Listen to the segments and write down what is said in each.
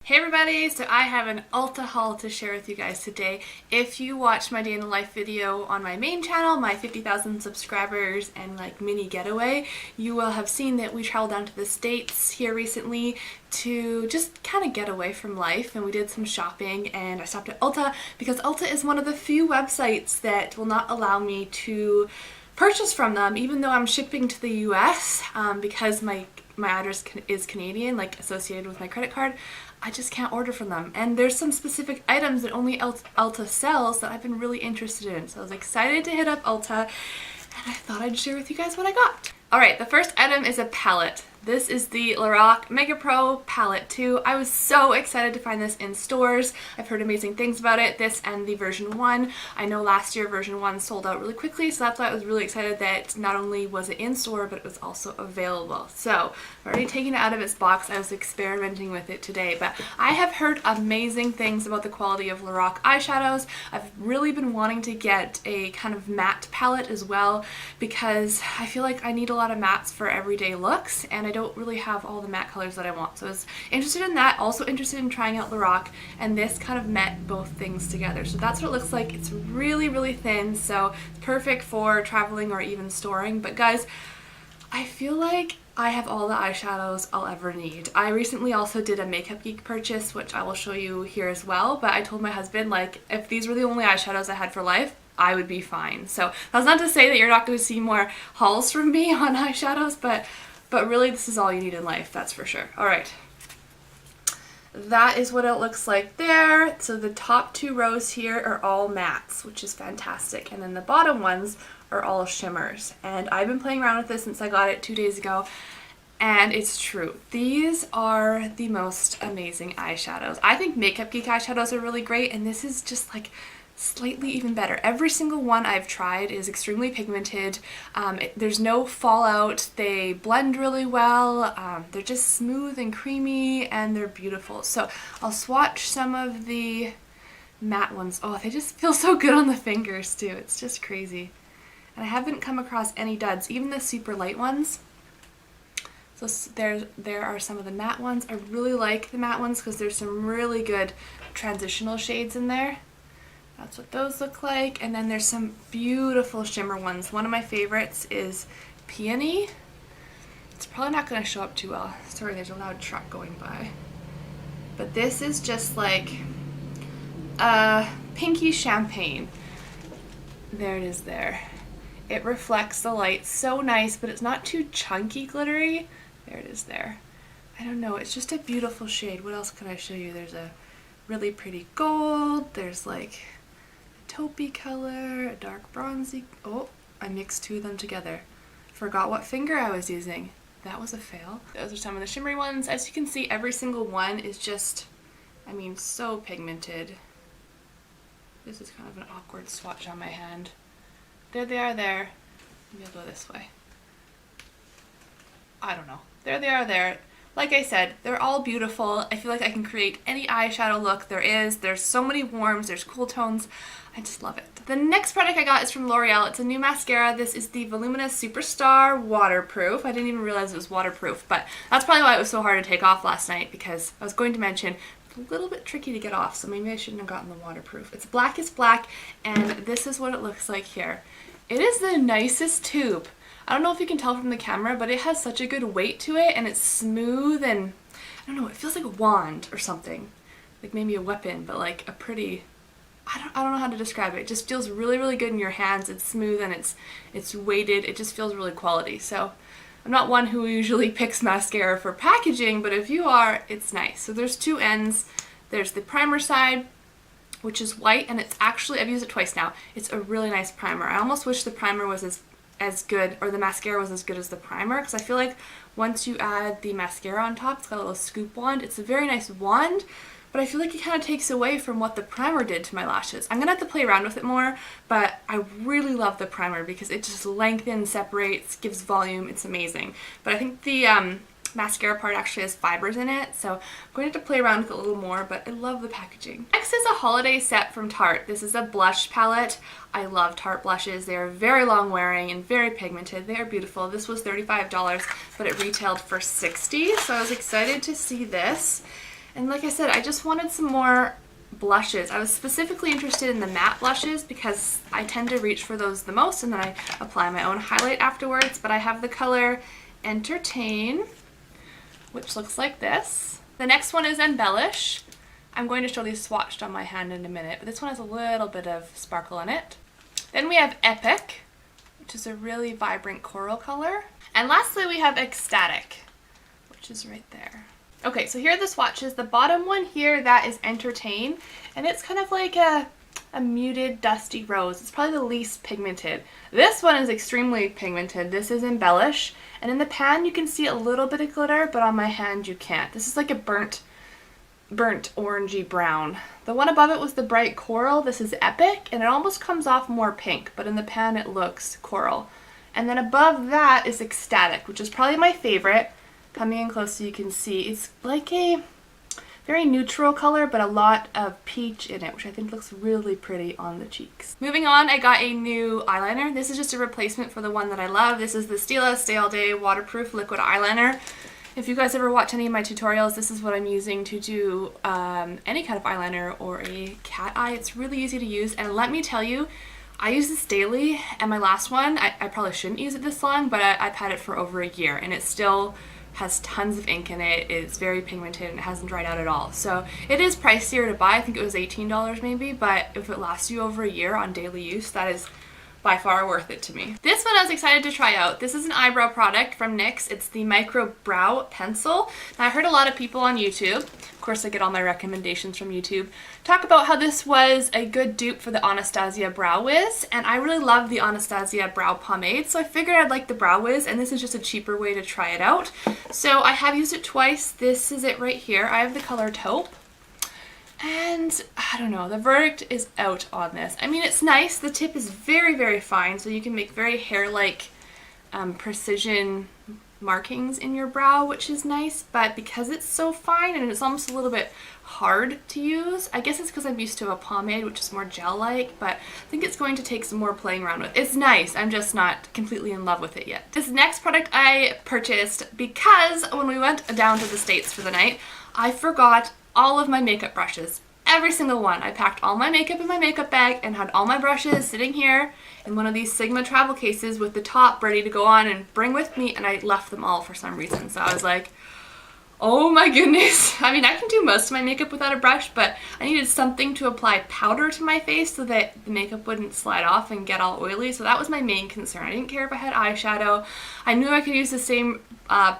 Hey everybody, so I have an Ulta haul to share with you guys today. If you watched my day in the life video on my main channel, my 50,000 subscribers and like mini getaway, you will have seen that we traveled down to the States here recently to just kind of get away from life, and we did some shopping and I stopped at Ulta because Ulta is one of the few websites that will not allow me to purchase from them even though I'm shipping to the US because my address is Canadian, like associated with my credit card. I just can't order from them. And there's some specific items that only Ulta sells that I've been really interested in. So I was excited to hit up Ulta and I thought I'd share with you guys what I got. Alright, the first item is a palette. This is the Lorac Mega Pro Palette 2. I was so excited to find this in stores. I've heard amazing things about it, this and the version 1. I know last year version 1 sold out really quickly, so that's why I was really excited that not only was it in store, but it was also available. So, I've already taken it out of its box. I was experimenting with it today, but I have heard amazing things about the quality of Lorac eyeshadows. I've really been wanting to get a kind of matte palette as well because I feel like I need a lot of mattes for everyday looks, and I don't really have all the matte colors that I want. So I was interested in that, also interested in trying out Lorac, and this kind of met both things together. So that's what it looks like. It's really, really thin, so it's perfect for traveling or even storing. But guys, I feel like I have all the eyeshadows I'll ever need. I recently also did a Makeup Geek purchase, which I will show you here as well, but I told my husband, like, if these were the only eyeshadows I had for life, I would be fine. So that's not to say that you're not going to see more hauls from me on eyeshadows, but really this is all you need in life, that's for sure. Alright. That is what it looks like there. So the top two rows here are all mattes, which is fantastic. And then the bottom ones are all shimmers. And I've been playing around with this since I got it 2 days ago. And it's true. These are the most amazing eyeshadows. I think Makeup Geek eyeshadows are really great, and this is just like slightly even better. Every single one I've tried is extremely pigmented. There's no fallout. They blend really well. They're just smooth and creamy, and they're beautiful. So I'll swatch some of the matte ones. Oh, they just feel so good on the fingers too. It's just crazy. And I haven't come across any duds, even the super light ones. So there are some of the matte ones. I really like the matte ones because there's some really good transitional shades in there. That's what those look like. And then there's some beautiful shimmer ones. One of my favorites is Peony. It's probably not going to show up too well. Sorry, there's a loud truck going by. But this is just like pinky champagne. There it is there. It reflects the light so nice, but it's not too chunky glittery. There it is there. I don't know, it's just a beautiful shade. What else can I show you? There's a really pretty gold. There's like taupey color, a dark bronzy. Oh, I mixed two of them together. Forgot what finger I was using. That was a fail. Those are some of the shimmery ones. As you can see, every single one is just, I mean, so pigmented. This is kind of an awkward swatch on my hand. There they are there. Maybe I'll go this way. I don't know. There they are there. Like I said, they're all beautiful. I feel like I can create any eyeshadow look there is. There's so many warms, there's cool tones. I just love it. The next product I got is from L'Oreal. It's a new mascara. This is the Voluminous Superstar Waterproof. I didn't even realize it was waterproof, but that's probably why it was so hard to take off last night, because I was going to mention it's a little bit tricky to get off, so maybe I shouldn't have gotten the waterproof. It's blackest black, and this is what it looks like here. It is the nicest tube. I don't know if you can tell from the camera, but it has such a good weight to it, and it's smooth, and I don't know, it feels like a wand or something. Like maybe a weapon, but like a pretty, I don't know how to describe it. It just feels really, really good in your hands. It's smooth and it's weighted. It just feels really quality. So I'm not one who usually picks mascara for packaging, but if you are, it's nice. So there's two ends. There's the primer side, which is white, and it's actually, I've used it twice now. It's a really nice primer. I almost wish the primer was as good, or the mascara was as good as the primer, because I feel like once you add the mascara on top, it's got a little scoop wand. It's a very nice wand, but I feel like it kind of takes away from what the primer did to my lashes. I'm gonna have to play around with it more, but I really love the primer because it just lengthens, separates, gives volume. It's amazing. But I think the mascara part actually has fibers in it, so I'm going to have to play around with it a little more, but I love the packaging. Next is a holiday set from Tarte. This is a blush palette. I love Tarte blushes. They are very long wearing and very pigmented. They are beautiful. This was $35, but it retailed for $60, so I was excited to see this. And like I said, I just wanted some more blushes. I was specifically interested in the matte blushes because I tend to reach for those the most, and then I apply my own highlight afterwards. But I have the color Entertain, which looks like this. The next one is Embellish. I'm going to show these swatched on my hand in a minute, but this one has a little bit of sparkle in it. Then we have Epic, which is a really vibrant coral color. And lastly, we have Ecstatic, which is right there. Okay, so here are the swatches. The bottom one here, that is Entertain, and it's kind of like a muted dusty rose. It's probably the least pigmented. This one is extremely pigmented. This is Embellish, and in the pan you can see a little bit of glitter, but on my hand you can't. This is like a burnt orangey brown. The one above it was the bright coral. This is Epic, and it almost comes off more pink, but in the pan it looks coral. And then above that is Ecstatic, which is probably my favorite. Coming in close so you can see, it's like a very neutral color, but a lot of peach in it, which I think looks really pretty on the cheeks. Moving on, I got a new eyeliner. This is just a replacement for the one that I love. This is the Stila Stay All Day Waterproof Liquid Eyeliner. If you guys ever watch any of my tutorials, this is what I'm using to do any kind of eyeliner or a cat eye. It's really easy to use, and let me tell you, I use this daily, and my last one, I probably shouldn't use it this long, but I've had it for over a year, and it still has tons of ink in it. It's very pigmented and it hasn't dried out at all. So it is pricier to buy. I think it was $18 maybe, but if it lasts you over a year on daily use, that is by far worth it to me. This one I was excited to try out. This is an eyebrow product from NYX. It's the Micro Brow Pencil. Now, I heard a lot of people on YouTube, of course I get all my recommendations from YouTube, talk about how this was a good dupe for the Anastasia Brow Wiz, and I really love the Anastasia Brow Pomade, so I figured I'd like the Brow Wiz, and this is just a cheaper way to try it out. So I have used it twice. This is it right here. I have the color Taupe. And I don't know, the verdict is out on this. I mean, it's nice. The tip is very, very fine, so you can make very hair-like precision markings in your brow, which is nice, but because it's so fine and it's almost a little bit hard to use, I guess it's because I'm used to a pomade, which is more gel-like, but I think it's going to take some more playing around with. It's nice, I'm just not completely in love with it yet. This next product I purchased because when we went down to the States for the night, I forgot all of my makeup brushes. Every single one. I packed all my makeup in my makeup bag and had all my brushes sitting here in one of these Sigma travel cases with the top ready to go on and bring with me, and I left them all for some reason. So I was like, oh my goodness. I mean, I can do most of my makeup without a brush, but I needed something to apply powder to my face so that the makeup wouldn't slide off and get all oily. So that was my main concern. I didn't care if I had eyeshadow. I knew I could use the same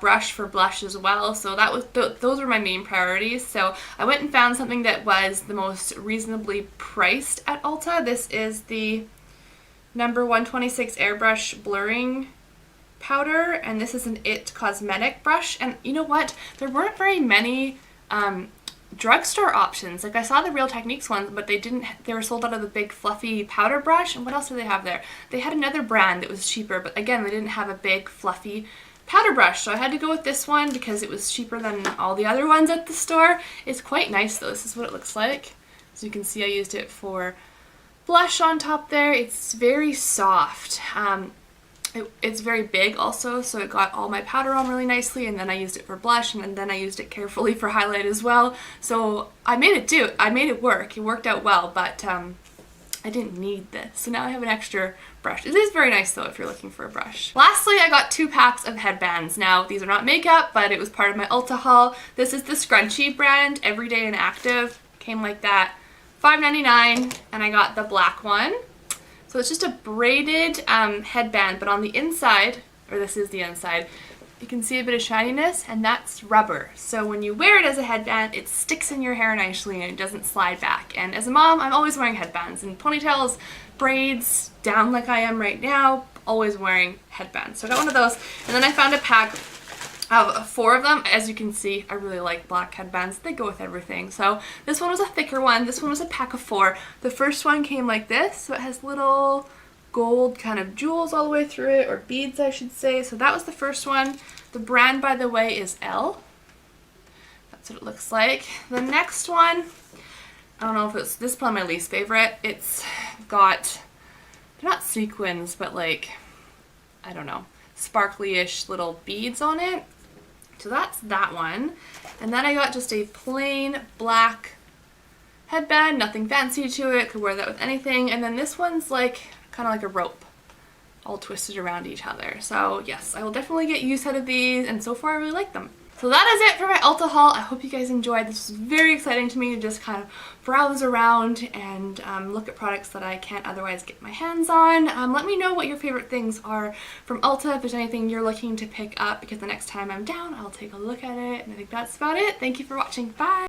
brush for blush as well, so that was those were my main priorities. So I went and found something that was the most reasonably priced at Ulta. This is the number 126 airbrush blurring powder, and this is an IT cosmetic brush. And you know what, there weren't very many drugstore options. Like, I saw the Real Techniques ones, but they were sold out of the big fluffy powder brush. And what else did they have there? They had another brand that was cheaper, but again, they didn't have a big fluffy powder brush, so I had to go with this one because it was cheaper than all the other ones at the store. It's quite nice though. This is what it looks like. As you can see, I used it for blush on top there. It's very soft. It's very big also, so it got all my powder on really nicely, and then I used it for blush, and then I used it carefully for highlight as well. So I made it work. It worked out well, but I didn't need this, so now I have an extra brush. It is very nice though if you're looking for a brush. Lastly, I got 2 packs of headbands. Now, these are not makeup, but it was part of my Ulta haul. This is the Scrunchie brand, Everyday and Active. Came like that, $5.99, and I got the black one. So it's just a braided headband, but on the inside, or this is the inside, you can see a bit of shininess, and that's rubber. So when you wear it as a headband, it sticks in your hair nicely and it doesn't slide back. And as a mom, I'm always wearing headbands and ponytails, braids, down like I am right now, always wearing headbands. So I got one of those, and then I found a pack of 4 of them. As you can see, I really like black headbands. They go with everything. So this one was a thicker one. This one was a pack of 4. The first one came like this, so it has little gold kind of jewels all the way through it, or beads I should say. So that was the first one. The brand, by the way, is Elle. That's what it looks like. The next one, I don't know if this is probably my least favorite. It's got, they're not sequins, but like, I don't know, sparkly-ish little beads on it. So that's that one. And then I got just a plain black headband, nothing fancy to it, could wear that with anything. And then this one's like kind of like a rope, all twisted around each other. So yes, I will definitely get use out of these, and so far I really like them. So that is it for my Ulta haul. I hope you guys enjoyed. This was very exciting to me to just kind of browse around and look at products that I can't otherwise get my hands on. Let me know what your favorite things are from Ulta, if there's anything you're looking to pick up, because the next time I'm down, I'll take a look at it. And I think that's about it. Thank you for watching. Bye!